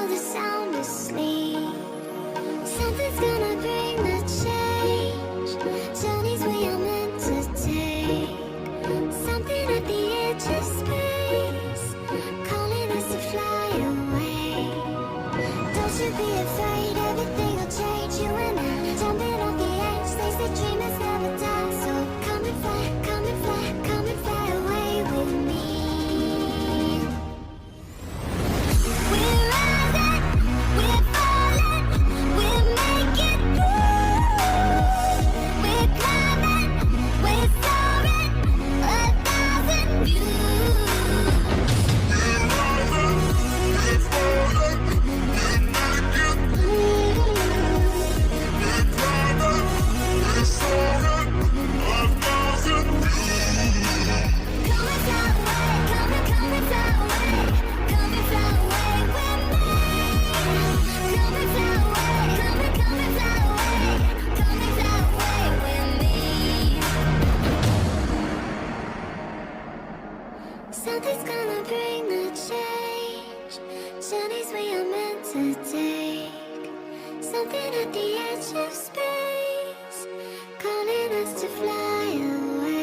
the sound asleep. Something's gonna bring the change. Journeys we are meant to take. Something at the edge of space, calling us to fly away. Don't you be afraid, everything will change. You and I, jumping off the edge. They say dreamers never die. So come and fly, come and fly, come and fly away with me. We're rising, we're falling, we're making through. We're climbing, we're soaring, 1,000 views. We're rising, we're falling, we're making through. We're climbing, we're soaring, 1,000 views. Come and fly away, come and fly away, come and fly away with me. Come and fly away, come and fly away, come and fly away with me. Something's gonna bring the change. Journeys we are meant to take. Something at the edge of space, calling us to fly away.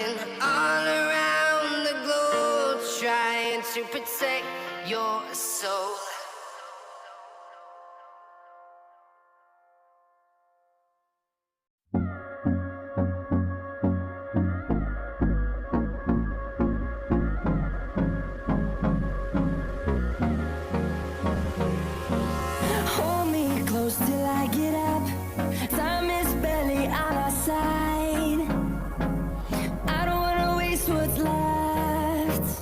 running all around the globe, trying to protect your soul. Hold me close till I get up. Time is barely on our side. I don't wanna waste what's left.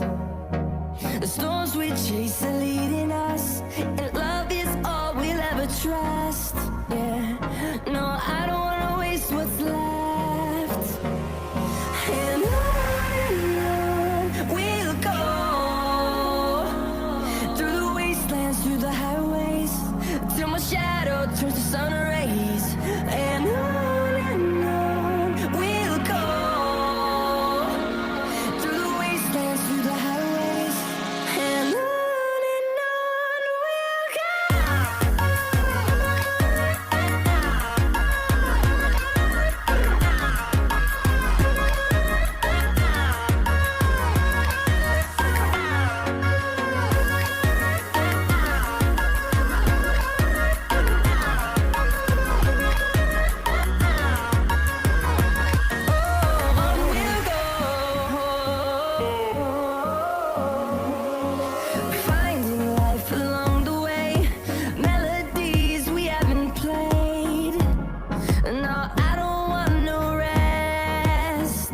The storms we chase are leading us, and love is all we'll ever trust. Yeah, no, I don't wanna waste what's left. And on we'll go, through the wastelands, through the highways, till my shadow turns to sun rays. And on we'll go, through the wastelands, through the highways, and on we'll go. Finding life along the way, melodies we haven't played. No, I don't want no rest.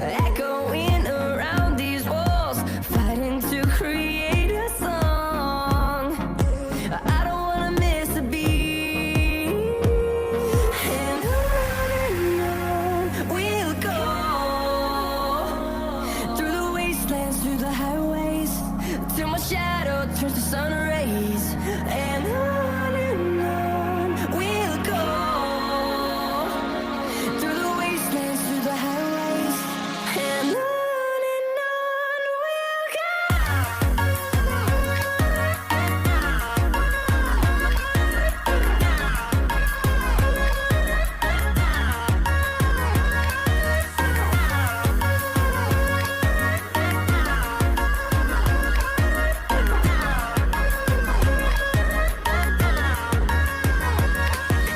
Echoing around these walls, fighting to create a song. I don't wanna miss a beat. And on we'll go, through the wastelands, through the highways, till my shadow turns to sun rays. And on we'll go, through the wastelands, through the highways, and on we'll go.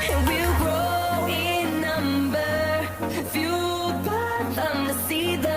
And we'll grow in number, fueled by them to see the